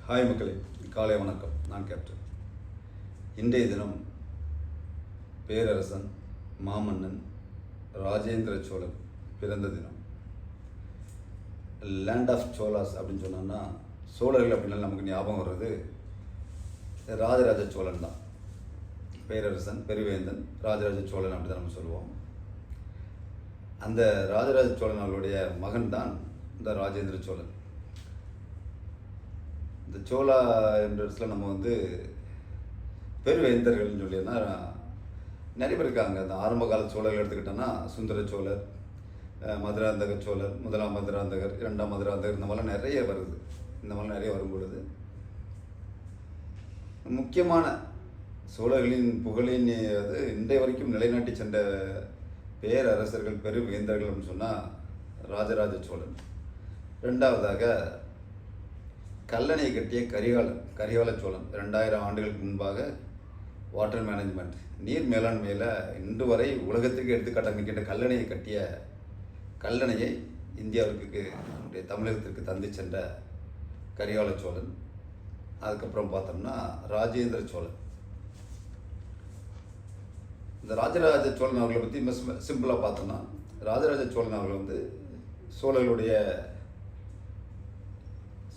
Hi மக்களே, காலை வணக்கம். நான் கேப்டன். இன்றைய தினம் பேரரசன் மாமன்னன் ராஜேந்திர சோழன் பிறந்த தினம். லேண்ட் ஆஃப் சோலாஸ் அப்படின்னு சொன்னோன்னா, சோழர்கள் அப்படின்னா நமக்கு ஞாபகம் வர்றது ராஜராஜ சோழன் தான். பேரரசன், பெருவேந்தன், ராஜராஜ சோழன் அப்படி தான் நம்ம சொல்லுவோம். அந்த ராஜராஜ சோழன் அவர்களுடைய மகன் தான் இந்த ராஜேந்திர சோழன். இந்த சோழா என்ற இடத்துல நம்ம பெருவேந்தர்கள்னு சொல்லினா நிறைய பேர் இருக்காங்க. அந்த ஆரம்ப கால சோழர்கள் எடுத்துக்கிட்டோன்னா சுந்தர சோழர், மதுராந்தக சோழர், முதலாம் மதுராந்தகர், இரண்டாம் மதுராந்தகர், இந்த மாதிரிலாம் நிறைய வருது. இந்த மாதிரிலாம் நிறைய வரும் பொழுது முக்கியமான சோழர்களின் புகழின் இன்றைய வரைக்கும் நிலைநாட்டி சென்ற பேரரசர்கள், பெருவேந்தர்கள் அப்படின்னு சொன்னால் ராஜராஜ சோழன். ரெண்டாவதாக கல்லணையை கட்டிய கரிகால சோழன். 2000 ஆண்டுகளுக்கு முன்பாக வாட்டர் மேனேஜ்மெண்ட், நீர் மேலாண்மையில் இன்று வரை உலகத்துக்கு எடுத்துக்காட்டாக கல்லணையை கட்டிய கல்லணையை இந்தியாவுக்கு, நம்முடைய தமிழகத்திற்கு தந்து சென்ற கரிகால சோழன். அதுக்கப்புறம் பார்த்தோம்னா ராஜேந்திர சோழன். இந்த ராஜராஜ சோழன் அவர்களை பற்றி சிம்பிளாக பார்த்தோம்னா, ராஜராஜ சோழன் அவர்கள்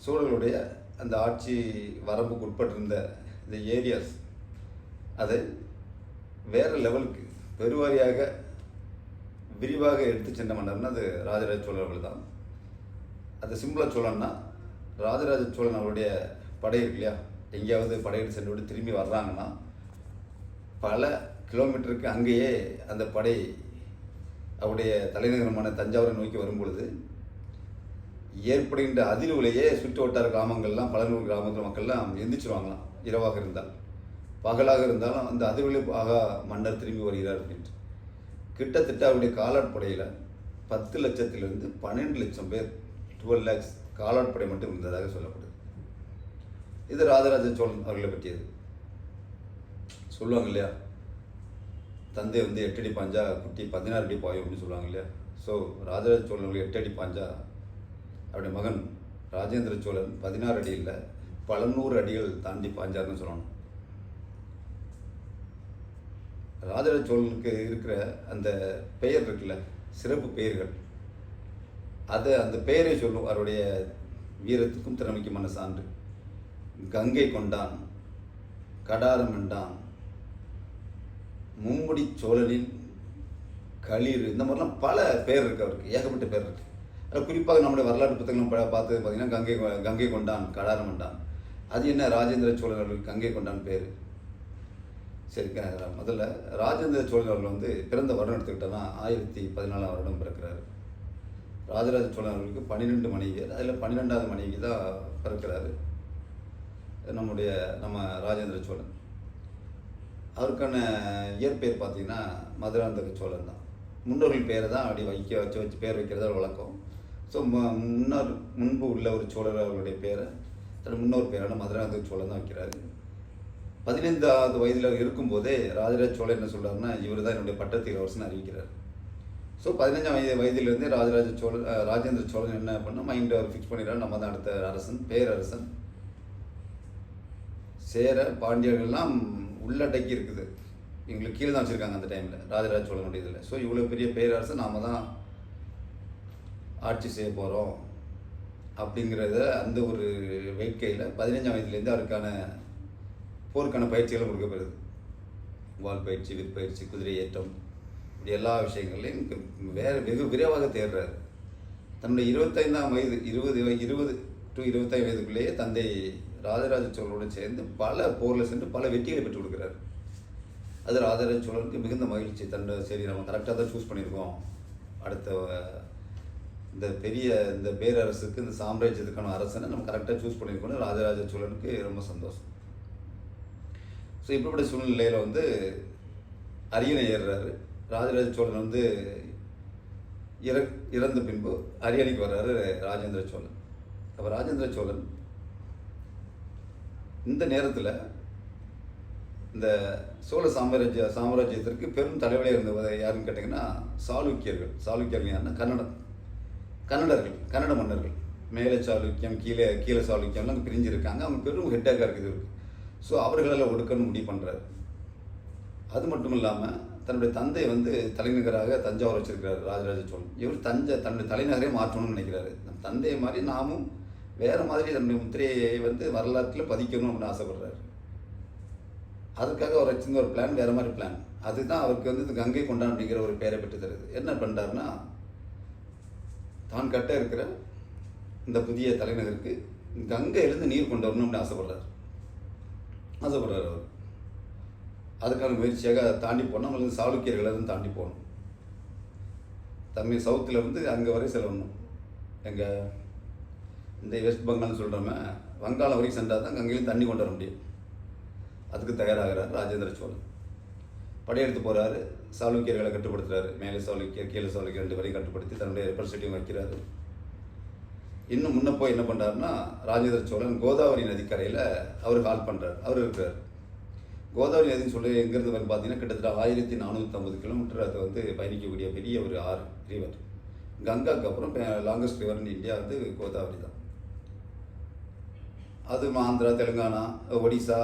சோழர்களுடைய அந்த ஆட்சி வரம்புக்கு உட்பட்டிருந்த இந்த ஏரியாஸ் அதை வேறு லெவலுக்கு பெருவாரியாக விரிவாக எடுத்து சென்ற மன்னர்னா அது ராஜராஜ சோழர்கள் தான். அது சிம்பிளாக சொல்லணும்னா, ராஜராஜ சோழன் அவருடைய படை இருக்கு இல்லையா, எங்கேயாவது படையெடுத்து சென்று விட்டு திரும்பி வர்றாங்கன்னா பல கிலோமீட்டருக்கு அங்கேயே அந்த படை அவருடைய தலைநகரமான தஞ்சாவூரை நோக்கி வரும்பொழுது ஏற்படுகின்ற அதிர்வுலையே சுற்று வட்டார கிராமங்கள்லாம், பல நூறு கிராமங்கள் மக்கள்லாம் எந்திரிச்சிருவாங்களாம். இரவாக இருந்தால், பகலாக இருந்தாலும் அந்த அதிர்வுலை ஆகா மன்னர் திரும்பி வருகிறார் அப்படின்ட்டு. கிட்டத்தட்ட அவருடைய காலாட்படையில் 10 லட்சத்திலிருந்து 12 லட்சம் பேர், 12 lakhs காலாட்படை மட்டும் இருந்ததாக சொல்லப்படுது. இது ராஜராஜ சோழன் அவர்களை பற்றியது. சொல்லுவாங்க இல்லையா, தந்தை 8 அடி பாஞ்சா குட்டி 16 அடி பாயும் அப்படின்னு சொல்லுவாங்க இல்லையா. ஸோ ராஜராஜ சோழன் அவர்கள் 8 அடி பாஞ்சா அவருடைய மகன் ராஜேந்திர சோழன் 16 அடி இல்லை, பல 100 அடிகள் தாண்டி பாஞ்சார்னு சொல்லணும். ராஜராஜ சோழனுக்கு இருக்கிற அந்த பெயர் இருக்குல்ல, சிறப்பு பெயர்கள், அந்த பெயரை சொல்லும் அவருடைய வீரத்துக்கும் திறமைக்குமான சான்று. கங்கை கொண்டான், கடாரம் என்றான், மும்முடி சோழனின் களிர், இந்த மாதிரிலாம் பல பேர் இருக்குது அவருக்கு, ஏகப்பட்ட பேர் இருக்குது. அதில் குறிப்பாக நம்முடைய வரலாற்று புத்தகங்கள் பார்த்து பார்த்தீங்கன்னா கங்கை கொண்டான், கடாரம் கொண்டான். அது என்ன, ராஜேந்திர சோழன் அவர்களுக்கு கங்கை கொண்டான் பேர். சரி, முதல்ல ராஜேந்திர சோழன் அவர்கள் பிறந்த வருடம் எடுத்துக்கிட்டோன்னா 1014 வருடம் பிறக்கிறாரு. ராஜராஜ சோழன் அவர்களுக்கு 12 மனைவியர், அதில் 12வது மனைவி தான் பிறக்கிறாரு நம்ம ராஜேந்திர சோழன். அவருக்கான இயற்பெயர் பார்த்தீங்கன்னா மதுராந்தக சோழன் தான். முன்னோர்கள் பேரை தான் அப்படி வச்சு பேர் வைக்கிறதா வழக்கம். ஸோ முன்பு உள்ள ஒரு சோழர் அவர்களுடைய பேரை தன் முன்னோர் பேரான மதுராந்தக சோழன் தான் வைக்கிறாரு. 15வது வயதில் இருக்கும்போதே ராஜராஜ சோழன் என்ன சொல்கிறாருன்னா, இவர் தான் என்னுடைய பட்டத்து இளவரசன் அறிவிக்கிறார். ஸோ 15ஆம் வயதிலிருந்தே ராஜேந்திர சோழன் என்ன பண்ணால் மைண்டை அவர் ஃபிக்ஸ் பண்ணிடுறாரு, நம்ம தான் அடுத்த அரசன், பேரரசன். சேர பாண்டியர்கள்லாம் உள்ளடக்கி இருக்குது, எங்களுக்கு கீழே தான் வச்சுருக்காங்க அந்த டைமில் ராஜராஜ சோழனுடைய இதில். ஸோ இவ்வளோ பெரிய பேரரசன் நாம் தான் ஆட்சி செய்ய போகிறோம் அப்படிங்கிறத அந்த ஒரு வேட்கையில் 15ஆம் வயதுலேருந்து அவருக்கான போருக்கான பயிற்சிகளும் கொடுக்கப்படுது. வால் பயிற்சி, விற்பயிற்சி, குதிரை ஏற்றம், இப்படி எல்லா விஷயங்கள்லையும் வெகு விரைவாக தேடுறாரு. தன்னுடைய 25ஆம் வயது 20 to 25 வயதுக்குள்ளேயே தந்தை ராஜராஜ சோழனோடு சேர்ந்து பல போரில் சென்று பல வெற்றிகளை பெற்றுக் கொடுக்குறாரு. அது ராஜராஜ சோழனுக்கு மிகுந்த மகிழ்ச்சி. சரி, நம்ம கரெக்டாக தான் சூஸ் பண்ணியிருக்கோம், அடுத்த இந்த பேரரசுக்கு, இந்த சாம்ராஜ்யத்துக்கான அரசனை நம்ம கரெக்டாக சூஸ் பண்ணியிருக்கோம்னு ராஜராஜ சோழனுக்கு ரொம்ப சந்தோஷம். ஸோ இப்படிப்பட்ட சூழ்நிலையில் அரியணை ஏறுறாரு. ராஜராஜ சோழன் இறந்த பின்பு அரியணைக்கு வர்றாரு ராஜேந்திர சோழன். அப்போ ராஜேந்திர சோழன் இந்த நேரத்தில் இந்த சோழ சாம்ராஜ்யத்திற்கு பெரும் தலைவலியாக இருந்தவர் யாருன்னு கேட்டிங்கன்னா சாளுக்கியர்கள். யாருன்னா கன்னட மன்னர்கள். மேலே சாளுக்கியம் கீழே சாளுக்கியம்லாம் பிரிஞ்சிருக்காங்க. அவங்க பெரும் ஹெட்டாக இருக்குது. ஸோ அவர்களால் ஒடுக்கன்னு முடிவு பண்ணுறாரு. அது மட்டும் இல்லாமல் தன்னுடைய தந்தை வந்து தலைநகராக தஞ்சாவூர் வச்சிருக்கிறார் ராஜராஜ சோழன். இவர் தன்னுடைய தலைநகரே மாற்றணும்னு நினைக்கிறாரு. நம் தந்தையை மாதிரி நாமும் வேறு மாதிரி தன்னுடைய முத்திரையை வந்து வரலாற்றில் பதிக்கணும் அப்படின்னு ஆசைப்படுறாரு. அதுக்காக அவர் வச்சிருந்த ஒரு பிளான் வேறு மாதிரி பிளான். அதுதான் அவருக்கு வந்து இந்த கங்கை கொண்டான் அப்படிங்கிற ஒரு பேரை பெற்று தருது. என்ன பண்ணுறாருன்னா, தான் கட்ட இருக்கிற இந்த புதிய தலைநகருக்கு கங்கையிலேருந்து நீர் கொண்டு வரணும் அப்படின்னு ஆசைப்படுறாரு அவர். அதுக்கான முயற்சியாக அதை தாண்டி போனால் நம்மளுக்கு சாளுக்கியர்களை தான் தாண்டி போகணும். தமிழ் சவுத்தில் இருந்து அங்கே வரை செல்லணும். எங்கள் இந்த வெஸ்ட் பெங்கால்னு சொல்கிறோமே, வங்காளம் வரைக்கும் சென்றால் தான் கங்கையிலும் தண்ணி கொண்டு வர முடியும். அதுக்கு தயாராகிறார் ராஜேந்திர சோழன். படையெடுத்து போகிறாரு, சாளுக்கியர்களை கட்டுப்படுத்துகிறாரு. மேலே சாளுக்கியர் கீழே சாளுக்கியர் 2 வரையும் கட்டுப்படுத்தி தன்னுடைய ரெப்ரஸன்டேட்டிவ் வைக்கிறாரு. இன்னும் முன்னே போய் என்ன பண்ணுறாருன்னா, ராஜேந்திர சோழன் கோதாவரி நதிக்கரையில் அவர் கால் பண்ணுறாரு. அவர் இருக்கிறார். கோதாவரி நதின்னு சொல்லி எங்கேருந்து வந்து பார்த்தீங்கன்னா கிட்டத்தட்ட 1450 கிலோமீட்டர் அதை வந்து பயணிக்கக்கூடிய பெரிய ஒரு ஆறு ரிவர். கங்காவுக்கு அப்புறம் லாங்கஸ்ட் ரிவர் இன் இந்தியா வந்து கோதாவரி தான். அது ஆந்திரா, தெலுங்கானா, ஒடிசா,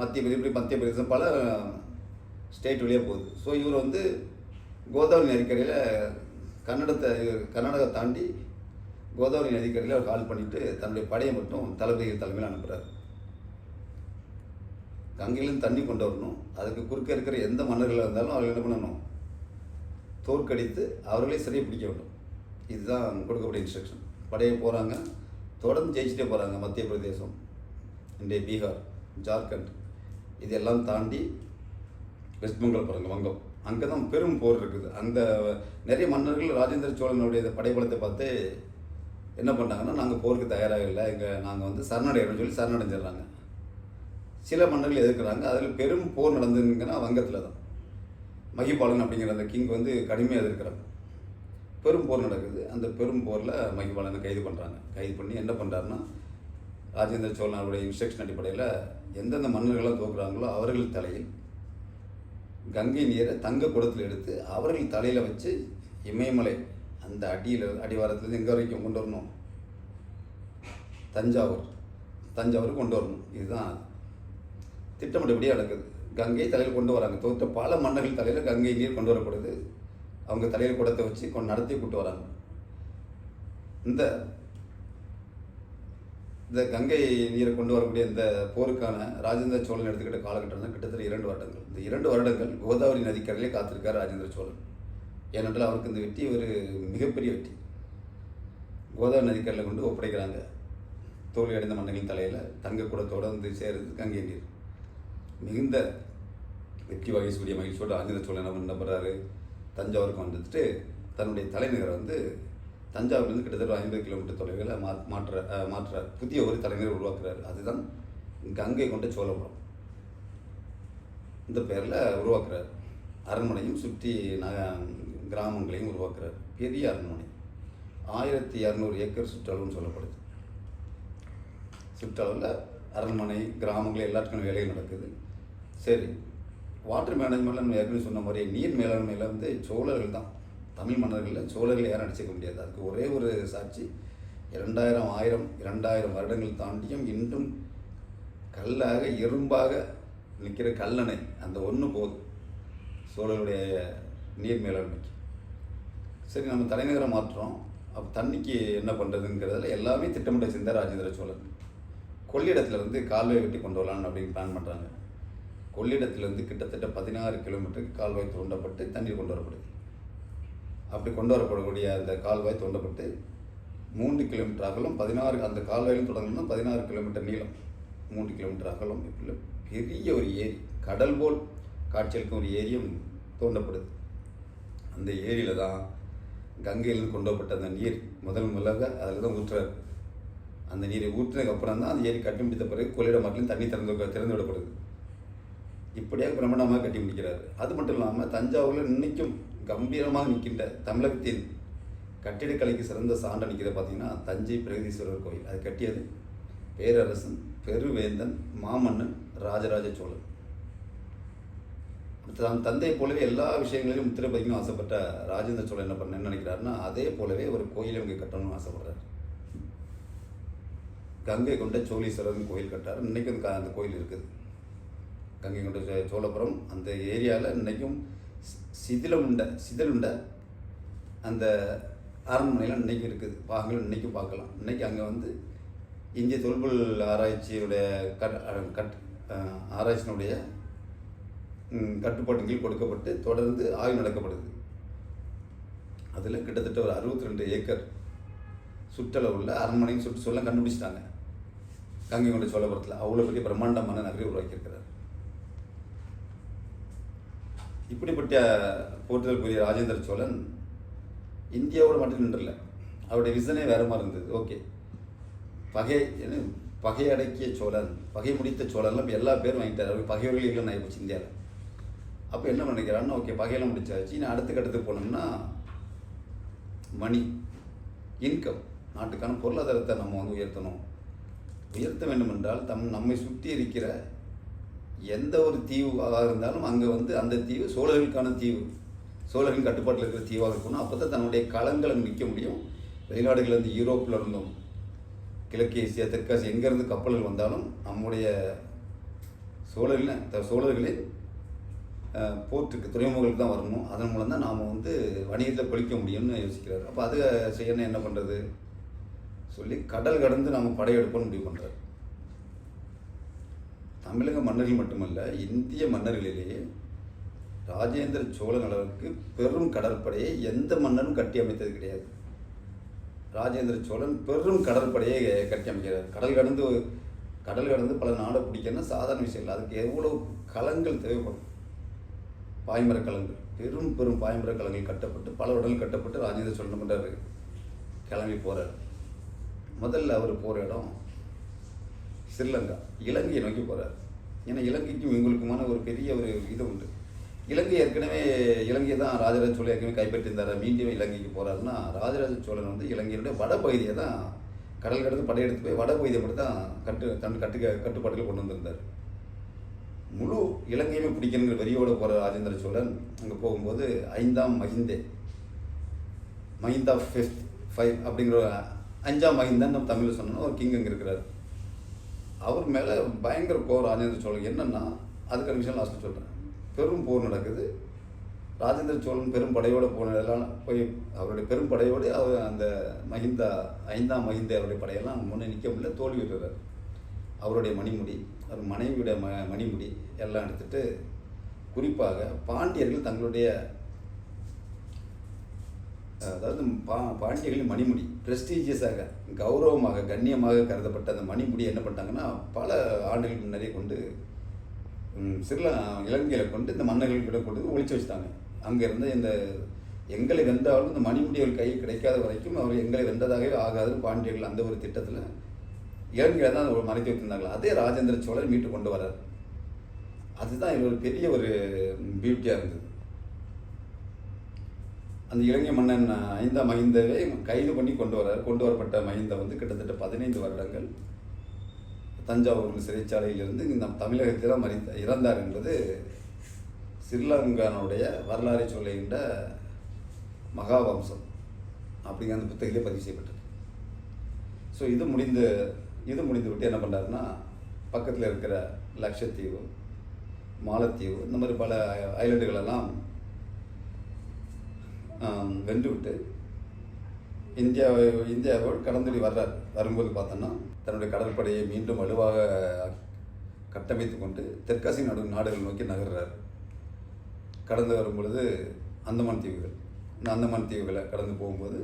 மத்திய பிரதேசம் பல ஸ்டேட் வழியாக போகுது. ஸோ இவர் வந்து கோதாவரி நதிக்கரையில் கர்நாடகா தாண்டி கோதாவரி நதிக்கரையில் அவர் கால் பண்ணிவிட்டு தன்னுடைய படையை மட்டும் தளபதி தலைமையில் அனுப்புகிறார். கங்கையிலேருந்து தண்ணி கொண்டு வரணும். அதுக்கு குறுக்க இருக்கிற எந்த மன்னர்களாக இருந்தாலும் அவர்கள் என்ன பண்ணணும், தோற்கடித்து அவர்களே சரியை பிடிக்க வேண்டும். இதுதான் கொடுக்கக்கூடிய இன்ஸ்ட்ரக்ஷன். படையை போகிறாங்க, தொடர்ந்து ஜெயிச்சுட்டே போகிறாங்க. மத்திய பிரதேசம், இன்றைய பீகார், ஜார்க்கண்ட், இதெல்லாம் தாண்டி வெஸ்ட் பெங்கால் போகிறாங்க, வங்கம். அங்கே தான் பெரும் போர் இருக்குது. அந்த நிறைய மன்னர்கள் ராஜேந்திர சோழனுடைய படைபலத்தை பார்த்து என்ன பண்ணாங்கன்னா, நாங்கள் போருக்கு தயாராக இல்லை, நாங்கள் வந்து சரணடைகிறோம்னு சொல்லி சரணடைஞ்சிடுறாங்க. சில மன்னர்கள் எதிர்க்கிறாங்க. அதில் பெரும் போர் நடந்துங்கன்னா வங்கத்தில் தான். மகிபாலன் அப்படிங்கிற அந்த கிங் வந்து கடுமையாக எதிர்க்கிறாங்க. பெரும் போர் நடக்குது. அந்த பெரும் போரில் மகிபாலனை கைது பண்ணுறாங்க. கைது பண்ணி என்ன பண்ணுறாருன்னா, ராஜேந்திர சோழனுடைய இன்ஸ்ட்ரக்ஷன் அடிப்படையில் எந்தெந்த மன்னர்களாக தோக்குறாங்களோ அவர்கள் தலையில் கங்கை நீரை தங்க குடத்தில் எடுத்து அவர்கள் தலையில் வச்சு இமயமலை அந்த அடிவாரத்துலேருந்து எங்கே வரைக்கும் கொண்டு வரணும், தஞ்சாவூருக்கு கொண்டு வரணும். இதுதான் திட்டமிட்டபடியே நடக்குது. கங்கை தலையில் கொண்டு வராங்க. தோற்ற பல மன்னர்கள் தலையில் கங்கை நீர் கொண்டு வரக்கூடாது. அவங்க தலையில் குடத்தை வச்சு நடத்தி கூட்டு வராங்க. இந்த கங்கை நீரை கொண்டு வரக்கூடிய இந்த போருக்கான ராஜேந்திர சோழன் எடுத்துக்கிட்ட காலகட்டம் தான் கிட்டத்தட்ட 2 வருடங்கள். இந்த 2 வருடங்கள் கோதாவரி நதிக்கரையிலே காத்திருக்கார் ராஜேந்திர சோழன். ஏனென்றால் அவருக்கு இந்த வெற்றி ஒரு மிகப்பெரிய வெற்றி. கோதாவரி நதிக்கரையில் கொண்டு ஒப்படைக்கிறாங்க. தோல்வி அடைந்த மன்னர்களின் தலையில் தங்க குடத்தோடு வந்து சேருது கங்கை நீர். மிகுந்த வெற்றி வகைசூடிய மகிழ்ச்சியோடு ராஜேந்திர சோழன் என்ன பண்ணுறாரு, தஞ்சாவூருக்கு வந்துட்டு தன்னுடைய தலைநகரை வந்து தஞ்சாவூர்லேருந்து கிட்டத்தட்ட 50 கிலோமீட்டர் தொலைவில் மாற்ற புதிய ஒரு தலைநகரை உருவாக்குறாரு. அதுதான் கங்கை கொண்ட சோழபுரம். இந்த பேரில் உருவாக்குறாரு. அரண்மனையும் சுற்றி கிராமங்களையும் உருவாக்குறாரு. பெரிய அரண்மனை 1200 ஏக்கர் சுற்றளவுன்னு சொல்லப்படுது. சுற்றளவில் அரண்மனை, கிராமங்கள் எல்லாத்துக்கும் வேலைகள் நடக்குது. சரி, வாட்டர் மேனேஜ்மெண்ட்டில் நம்ம ஏற்கனவே சொன்ன மாதிரி நீர் மேலாண்மையில் வந்து சோழர்கள் தான். தமிழ் மன்னர்களில் சோழர்கள் யாரும் அடிச்சிக்க முடியாது. அதுக்கு ஒரே ஒரு சாட்சி, 2000 வருடங்கள் தாண்டியும் இன்றும் கல்லாக இரும்பாக நிற்கிற கல்லணை, அந்த ஒன்று போதும் சோழர்களுடைய நீர் மேலாண்மைக்கு. சரி, நம்ம தலைநகரை மாற்றோம், அப்போ தண்ணிக்கு என்ன பண்ணுறதுங்கிறதுல எல்லாமே திட்டமிட்ட செஞ்சார் ராஜேந்திர சோழன். கொள்ளிடத்தில் வந்து கால்வாய் வெட்டி கொண்டு வரலான்னு அப்படின்னு பிளான் பண்ணுறாங்க. கொள்ளிடத்திலிருந்து கிட்டத்தட்ட 16 கிலோமீட்டருக்கு கால்வாய் தோண்டப்பட்டு தண்ணீர் கொண்டு வரப்படுது. அப்படி கொண்டு வரப்படக்கூடிய அந்த கால்வாய் தோண்டப்பட்டு 3 கிலோமீட்டர் அகலம், 16 அந்த கால்வாயிலும் தொடங்கணும்னா 16 கிலோமீட்டர் நீளம், 3 கிலோமீட்டர் அகலம். இப்படி பெரிய ஒரு ஏரி, கடல் போல் காட்சியளிக்கும் ஒரு ஏரியும் தோண்டப்படுது. அந்த ஏரியில் தான் கங்கையிலிருந்து கொண்டு வரப்பட்ட அந்த நீர் முதலாக அதில் தான் ஊற்றுறாரு. அந்த நீரை ஊற்றினதுக்கு அப்புறம் தான் அந்த ஏரி கட்டி முடித்த பிறகு கொள்ளிட மக்களும் தண்ணி திறந்து விடப்படுது. இப்படியாக பிரமாண்டமாக கட்டி முடிக்கிறார். அது மட்டும் இல்லாமல் தஞ்சாவூரில் இன்றைக்கும் கம்பீரமாக நிற்கின்ற தமிழகத்தின் கட்டிடக்கலைக்கு சிறந்த சான்று நிற்கிறத பார்த்தீங்கன்னா தஞ்சை பிரகதீஸ்வரர் கோயில். அது கட்டியது பேரரசன், பெருவேந்தன், மாமன்னன் ராஜராஜ சோழன். தன் தந்தை போலவே எல்லா விஷயங்களிலும் முத்திரை பதிக்கணும்னு ஆசைப்பட்ட ராஜேந்திர சோழன் என்ன நினைக்கிறாருன்னா, அதே போலவே ஒரு கோயிலை இவங்க கட்டணும்னு ஆசைப்படுறாரு. கங்கை கொண்ட சோழீஸ்வரர்னு கோயில் கட்டார். இன்றைக்கும் அந்த கோயில் இருக்குது. கங்கை கொண்ட சோழபுரம் அந்த ஏரியாவில் இன்றைக்கும் சிதிலுண்ட அந்த அரண்மனையில் இன்றைக்கும் இருக்குது. பாகங்கள் இன்றைக்கும் பார்க்கலாம். இன்றைக்கி அங்கே வந்து இந்திய தொல்பொருள் ஆராய்ச்சியுடைய ஆராய்ச்சியினுடைய கட்டுப்பாட்டின் கீழ் கொடுக்கப்பட்டு தொடர்ந்து ஆய்வு நடக்கப்படுது. அதில் கிட்டத்தட்ட ஒரு 62 ஏக்கர் சுற்றளவுள்ள அரண்மனைன்னு சொல்ல கண்டுபிடிச்சிட்டாங்க. கங்கை கொண்ட சோழபுரத்தில் அவ்வளோ பெரிய பிரம்மாண்டமான நகரை உருவாக்கியிருக்கிறார். இப்படிப்பட்ட போற்றுதலுக்குரிய ராஜேந்திர சோழன் இந்தியாவோட மட்டும் நின்றுல, அவருடைய விசனே வேறு மாதிரி இருந்தது. ஓகே, பகை அடக்கிய சோழன், பகை முடித்த சோழன்லாம் இப்போ எல்லா பேரும் வாங்கிட்டார். அவர் பகைவர்கள் இல்லைன்னு ஆகிப்போச்சு இந்தியாவில். அப்போ என்ன நினைக்கிறான்னா, ஓகே பகையெல்லாம் முடிச்சாச்சு, நான் அடுத்த கட்டத்துக்கு போனோம்னா மணி, இன்கம், நாட்டுக்கான பொருளாதாரத்தை நம்ம வந்து உயர்த்த வேண்டும் என்றால் நம்மை சுற்றி இருக்கிற எந்த ஒரு தீவாக இருந்தாலும் அங்கே வந்து அந்த தீவு சோழர்களுக்கான தீவு, சோழர்களின் கட்டுப்பாட்டில் இருக்கிற தீவாக இருக்கணும். அப்போ தான் தன்னுடைய களங்களை நிற்க முடியும். வெளிநாடுகள் வந்து யூரோப்பில் இருந்தும் கிழக்கு ஏசியா தெற்காசியா எங்கேருந்து கப்பல்கள் வந்தாலும் நம்முடைய சோழர்களின் போர்ட்டுக்கு துறைமுகங்களுக்கு தான் வரணும். அதன் மூலம் தான் நாம் வந்து வணிகத்தில் கொளிக்க முடியும்னு யோசிக்கிறார். அப்போ அது செய்யணும் என்ன பண்ணுறது சொல்லி கடல் கடந்து நாம் படையெடுப்போம்னு முடிவு பண்ணுறார். தமிழக மன்னர்கள் மட்டுமல்ல, இந்திய மன்னர்களிலேயே ராஜேந்திர சோழன் அளவுக்கு பெரும் கடற்படையை எந்த மன்னரும் கட்டி அமைத்தது கிடையாது. ராஜேந்திர சோழன் பெரும் கடற்படையை கட்டி அமைக்கிறார். கடல் கடந்து பல நாடை பிடிக்கணும்னா சாதாரண விஷயம் இல்லை. அதுக்கு எவ்வளோ களங்கள் தேவைப்படும். பாய்மர களங்கள், பெரும் பாய்மர களங்கள் கட்டப்பட்டு பல உடல் கட்டப்பட்டு ராஜேந்திர சோழன் பண்ணுறாரு. கிளம்பி போகிறார். முதல்ல அவர் போகிற இடம் ஸ்ரீலங்கா, இலங்கையை நோக்கி போகிறார். ஏன்னா இலங்கைக்கும் இவங்களுக்குமான ஒரு பெரிய ஒரு இது உண்டு. இலங்கை தான் ராஜராஜ சோழன் ஏற்கனவே கைப்பற்றியிருந்தார். மீண்டும் இலங்கைக்கு போகிறாருன்னா, ராஜராஜ சோழன் வந்து இலங்கையினுடைய வடபகுதியை தான் கடல் கடந்து படையெடுத்து போய் வடபகுதியை மட்டும் தான் கட்டுப்பாட்டில் கொண்டு வந்திருந்தார். முழு இலங்கையுமே பிடிக்கணுங்கிற வெறியோடு போகிற ராஜேந்திர சோழன் அங்கே போகும்போது 5ஆம் மஹிந்தா 5 அப்படிங்கிற 5ஆம் மஹிந்தான்னு நம்ம தமிழில் சொன்னோன்னா ஒரு கிங் அங்கே இருக்கிறார். அவர் மேலே பயங்கர கோவம் ராஜேந்திர சோழன். என்னென்னா, அதுக்கான விஷயம் லாஸ்ட்டு சொல்கிறேன். பெரும் போர் நடக்குது. ராஜேந்திர சோழன் பெரும் படையோடு போய் அவருடைய பெரும் படையோடு அவர் அந்த 5ஆம் மஹிந்தா அவருடைய படையெல்லாம் முன்னே நிற்க முடியல, தோல்வி விடுறார். அவருடைய மணிமுடி, அவர் மனைவியுடைய மணிமுடி எல்லாம் எடுத்துகிட்டு, குறிப்பாக பாண்டியர்கள் தங்களுடைய அதாவது பாண்டியர்களின் மணிமுடி ப்ரெஸ்டீஜியஸாக, கௌரவமாக, கண்ணியமாக கருதப்பட்ட அந்த மணிமுடி என்ன பண்ணிட்டாங்கன்னா, பல ஆண்டுகளுக்கு முன்னரே கொண்டு இலங்கையில் கொண்டு இந்த மன்னர்கள்கிட்ட கொண்டு ஒழிச்சு வச்சுட்டாங்க. அங்கே இருந்த இந்த எங்களை வென்றாலும் இந்த மணிமுடிகள் கையில் கிடைக்காத வரைக்கும் அவர் எங்களை வென்றதாகவே ஆகாதுன்னு பாண்டியர்கள் அந்த ஒரு திட்டத்தில் இலங்கையில் தான் மறைத்து வைத்திருந்தாங்களா. அதே ராஜேந்திர சோழர் மீட்டு கொண்டு வரார். அதுதான் இது ஒரு பெரிய ஒரு பியூட்டியாக இருந்தது. அந்த இலங்கை மன்னன் 5ஆம் மஹிந்தாவை கைது பண்ணி கொண்டு வரப்பட்ட மஹிந்தா வந்து கிட்டத்தட்ட 15 வருடங்கள் தஞ்சாவூர் சிறைச்சாலையிலிருந்து இந்த தமிழகத்தில் தான் இறந்தார் என்பது ஸ்ரீலங்கானுடைய வரலாறை சொல்லுகின்ற மகாவம்சம் அப்படிங்கிற அந்த புத்தகத்திலே பதிவு செய்யப்பட்டது. ஸோ இது முடிந்து விட்டு என்ன பண்ணுறாருன்னா, பக்கத்தில் இருக்கிற லட்சத்தீவு, மாலத்தீவு, இந்த மாதிரி பல ஐலண்டுகளெல்லாம் வென்று விட்டு இந்தியாவோடு கடந்துடி வர்றார். வரும்போது பார்த்தோன்னா தன்னுடைய கடற்படையை மீண்டும் வலுவாக கட்டமைத்து கொண்டு தெற்காசிய நாடுகள் நோக்கி நகர்றார். கடந்து வரும் பொழுது அந்தமான் தீவுகள், இந்த அந்தமான் தீவுகளை கடந்து போகும்போது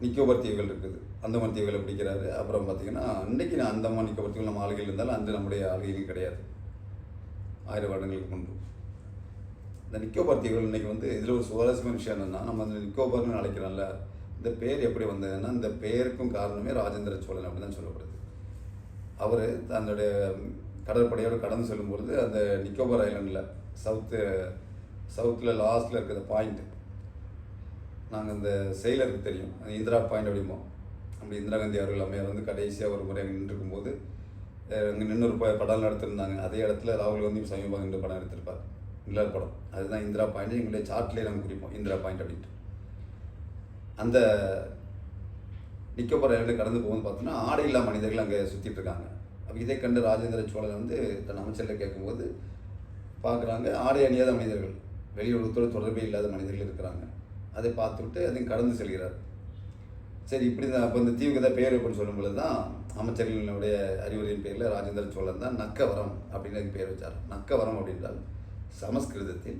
நிக்கோபார் தீவுகள் இருக்குது. அந்தமான் தீவுகளை பிடிக்கிறாரு. அப்புறம் பார்த்திங்கன்னா, இன்றைக்கி நான் அந்தமான் நிக்கோபார் தீவுகள் நம்ம ஆளுகையில் இருந்தாலும் அந்த நம்முடைய ஆளுகையும் கிடையாது. 1000 வருடங்களுக்கு முன்பு இந்த நிக்கோபார் தீவுகள் இன்றைக்கி வந்து இதில் ஒரு சுவாரஸ்யமான விஷயம் என்னென்னா, நம்ம அந்த நிக்கோபார்னு அழைக்கிறோம்ல, இந்த பேர் எப்படி வந்ததுன்னா, இந்த பெயருக்கும் காரணமே ராஜேந்திர சோழன் அப்படி தான் சொல்லப்படுது. அவர் தன்னுடைய கடற்படையோடு கடந்து செல்லும்பொழுது அந்த நிக்கோபார் ஐலண்டில் சவுத்தில் லாஸ்ட்டில் இருக்கிற பாயிண்ட்டு, நாங்கள் இந்த செயலருக்கு தெரியும், அந்த இந்திரா பாயிண்ட் அப்படிமோ, அப்படி இந்திரா காந்தி அவர்கள் அம்மையார் வந்து கடைசியாக ஒரு முறை அங்கே நின்றுருக்கும்போது அங்கே நின்று ஒரு படம் எடுத்திருந்தாங்க. அதே இடத்துல ராகுல் காந்தி சமீபமாக நின்று படம் எடுத்திருப்பார், மில்லர் படம். அதுதான் இந்திரா பாயிண்ட். எங்களுடைய சார்ட்லேயே நாங்கள் குறிப்போம் இந்திரா பாயிண்ட் அப்படின்ட்டு. அந்த நிக்கோபார் ஐலண்டை கடந்து போகும்போது பார்த்தோன்னா ஆடை இல்லா மனிதர்கள் அங்கே சுற்றிட்டு இருக்காங்க. அப்போ இதை கண்டு ராஜேந்திர சோழன் வந்து தன் அமைச்சர்கிட்ட கேட்கும்போது பார்க்குறாங்க ஆடை அணியாத மனிதர்கள், வெளியுறவுத்தோடு தொடர்பே இல்லாத மனிதர்கள் இருக்கிறாங்க. அதை பார்த்துவிட்டு அதையும் கடந்து செல்கிறார். சரி, இப்படி தான் அப்போ இந்த தீவுக்கு தான் பேர் அப்படின்னு சொல்லும் பொழுது தான் அமைச்சர்களுடைய அறிவுரையின் பேரில் ராஜேந்திர சோழன் தான் நக்கவரம் அப்படின்னு அதுக்கு பேர் வச்சார். நக்கவரம் அப்படின்றால் சமஸ்கிருதத்தில்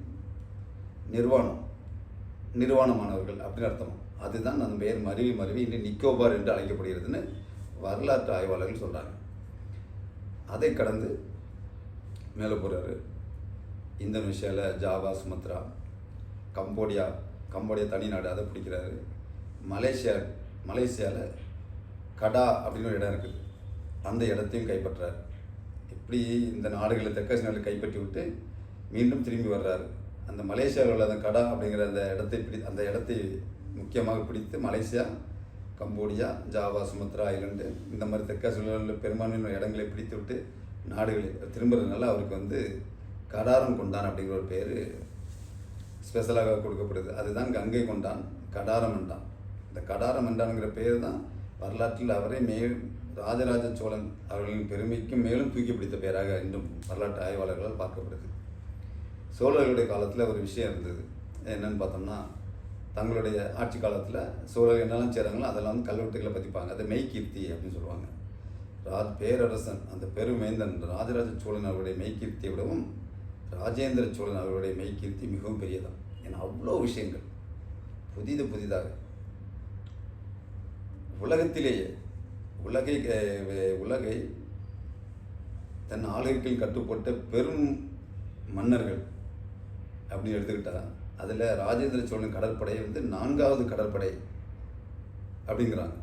நிர்வாணமானவர்கள் அப்படின்னு அர்த்தம். அதுதான் அந்த பெயர் மருவி இன்று நிக்கோபார் என்று அழைக்கப்படுகிறதுன்னு வரலாற்று ஆய்வாளர்கள் சொல்கிறாங்க. அதை கடந்து மேலே போகிறாரு. இந்தோனேஷியாவில் ஜாவா, சுமத்ரா, கம்போடியா தனிநாடு அதை பிடிக்கிறாரு. மலேசியாவில் கடா அப்படின்னு ஒரு இடம் இருக்குது, அந்த இடத்தையும் கைப்பற்றார். இப்படி இந்த நாடுகளை தெற்காசிய நாடுகளை கைப்பற்றி விட்டு மீண்டும் திரும்பி வர்றாரு. அந்த மலேசியாவில் உள்ள அந்த கடா அப்படிங்கிற அந்த இடத்தை முக்கியமாக பிடித்து Malaysia, Cambodia, Java, Sumatra island இந்த மாதிரி தெற்காசிய பெரும்பான்மையான இடங்களை பிடித்து விட்டு நாடுகளை திரும்புறதுனால அவருக்கு வந்து கடாரம் கொண்டான் அப்படிங்கிற ஒரு பேர் ஸ்பெஷலாக கொடுக்கப்படுது. அதுதான் கங்கை கொண்டான், கடாரம் என்றான். இந்த கடாரம் என்றான்ங்கிற பேர் தான் வரலாற்றில் அவரை ராஜராஜ சோழன் அவர்களின் பெருமைக்கும் மேலும் தூக்கி பிடித்த பேராக இன்றும் வரலாற்று ஆய்வாளர்களால் பார்க்கப்படுது. சோழர்களுடைய காலத்தில் ஒரு விஷயம் இருந்தது. என்னன்னு பார்த்தோம்னா, தங்களுடைய ஆட்சி காலத்தில் சோழர்கள் என்னெல்லாம் செய்கிறாங்களோ அதெல்லாம் வந்து கல்வெட்டுகளை பதிப்பாங்க. அதை மெய்கீர்த்தி அப்படின்னு சொல்லுவாங்க. பேரரசன் அந்த பெருமேந்தன் ராஜராஜ சோழன் அவருடைய மெய்கீர்த்தியை விடவும் ராஜேந்திர சோழன் அவருடைய மெய்கீர்த்தி மிகவும் பெரியதான். ஏன்னா அவ்வளோ விஷயங்கள் புதிதாக உலகத்திலேயே உலகை தன் ஆளுகையில் கட்டுப்பட்ட பெரும் மன்னர்கள் அப்படின்னு எடுத்துக்கிட்டா அதில் ராஜேந்திர சோழன் கடற்படை வந்து 4வது கடற்படை அப்படிங்கிறாங்க.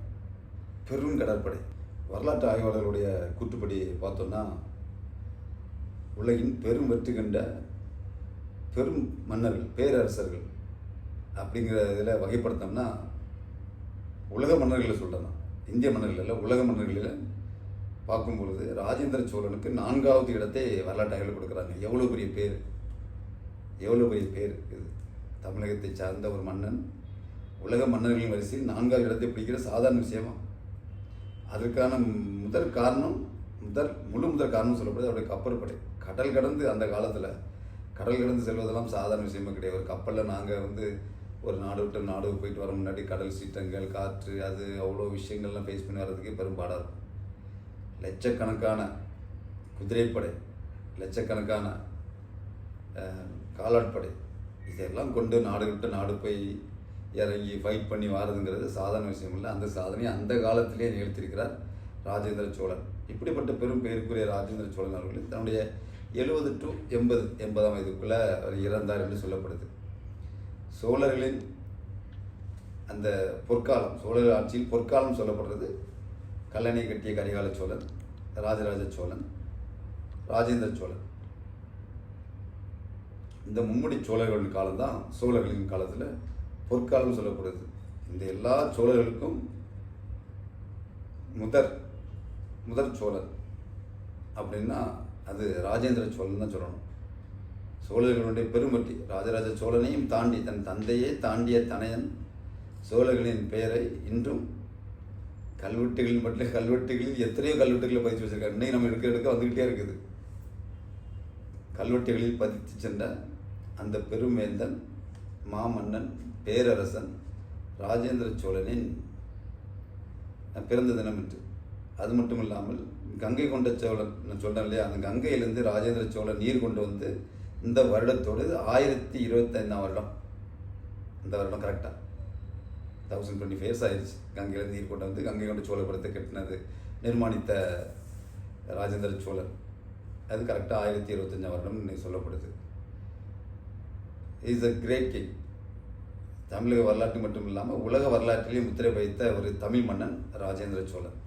பெரும் கடற்படை. வரலாற்று ஆய்வாளர்களுடைய கூற்றுப்படி பார்த்தோம்னா, உலகின் பெரும் வெற்றி கண்ட பெரும் மன்னர்கள், பேரரசர்கள் அப்படிங்கிற இதில் வகைப்படுத்தோம்னா உலக மன்னர்களை சொல்கிறேன், இந்திய மன்னர்கள் இல்லை, உலக மன்னர்களில் பார்க்கும் பொழுது ராஜேந்திர சோழனுக்கு 4வது இடத்தை வரலாற்று ஆய்வுகள் கொடுக்குறாங்க. எவ்வளோ பெரிய பேர் இது. தமிழகத்தை சார்ந்த ஒரு மன்னன் உலக மன்னர்களின் வரிசையில் 4வது இடத்தை பிடிக்கிற சாதாரண விஷயமா? அதற்கான முதல் காரணம் சொல்லப்படுது அவருடைய கப்பற்படை. கடல் கடந்து அந்த காலத்தில் கடல் கடந்து செல்வதெல்லாம் சாதாரண விஷயமா கிடையாது. ஒரு கப்பலில் நாங்கள் வந்து ஒரு நாடு விட்டு நாடு போயிட்டு வர முன்னாடி கடல் சீற்றங்கள், காற்று, அது அவ்வளோ விஷயங்கள்லாம் ஃபேஸ் பண்ணி வர்றதுக்கே பெரும்பாடாக இருக்கும். லட்சக்கணக்கான குதிரைப்படை, லட்சக்கணக்கான காலாட்படை, இதெல்லாம் கொண்டு நாடு விட்டு நாடு போய் இறங்கி ஃபைட் பண்ணி வாரதுங்கிறது சாதாரண விஷயம் இல்லை. அந்த சாதனையை அந்த காலத்திலே நிகழ்த்தியிருக்கிறார் ராஜேந்திர சோழன். இப்படிப்பட்ட பெரும் பெயருக்குரிய ராஜேந்திர சோழன் அவர்கள் தன்னுடைய 70 to 80 வயதுக்குள்ளே அவர் இறந்தார் என்று சொல்லப்படுது. சோழர்களின் அந்த பொற்காலம், சோழர் ஆட்சியில் பொற்காலம் சொல்லப்படுறது கல்லணை கட்டிய கரிகால சோழன், ராஜராஜ சோழன், ராஜேந்திர சோழன். இந்த மும்முடி சோழர்களின் காலம்தான் சோழர்களின் காலத்தில் பொற்காலம் சொல்லப்படுது. இந்த எல்லா சோழர்களுக்கும் முதற் சோழர் அப்படின்னா அது ராஜேந்திர சோழன் தான் சொல்லணும். சோழர்களுடைய பெருமட்டி ராஜராஜ சோழனையும் தாண்டி தன் தந்தையே தாண்டிய தனையன் சோழர்களின் பெயரை இன்றும் கல்வெட்டுகளில் எத்தனையோ கல்வெட்டுகளை பதித்து வச்சிருக்காரு. இன்னைக்கு நம்ம எடுக்க வந்துக்கிட்டே இருக்குது. கல்வெட்டுகளில் பதித்து சென்ற அந்த பெருமேந்தன், மாமன்னன், பேரரசன் ராஜேந்திர சோழனின் பிறந்த தினம் என்று. அது மட்டும் இல்லாமல் கங்கை கொண்ட சோழன் நான் சொல்கிறேன் இல்லையா, அந்த கங்கையிலேருந்து ராஜேந்திர சோழன் நீர் கொண்டு வந்து இந்த வருடத்தோடு 1025 வருடம், இந்த வருடம் கரெக்டாக 1025 இயர்ஸ் ஆயிடுச்சு. கங்கையிலேருந்து நீர் கொண்டு வந்து கங்கை கொண்ட சோழபுரத்தை கட்டினது நிர்மாணித்த ராஜேந்திர சோழன். அது கரெக்டாக 1025 வருடம் இன்னைக்கு சொல்லப்படுது. Is a great king. தமிழக வரலாற்று மட்டும் இல்லாமல் உலக வரலாற்றிலேயே முத்திரை வைத்த ஒரு தமிழ் மன்னன் ராஜேந்திர சோழன்.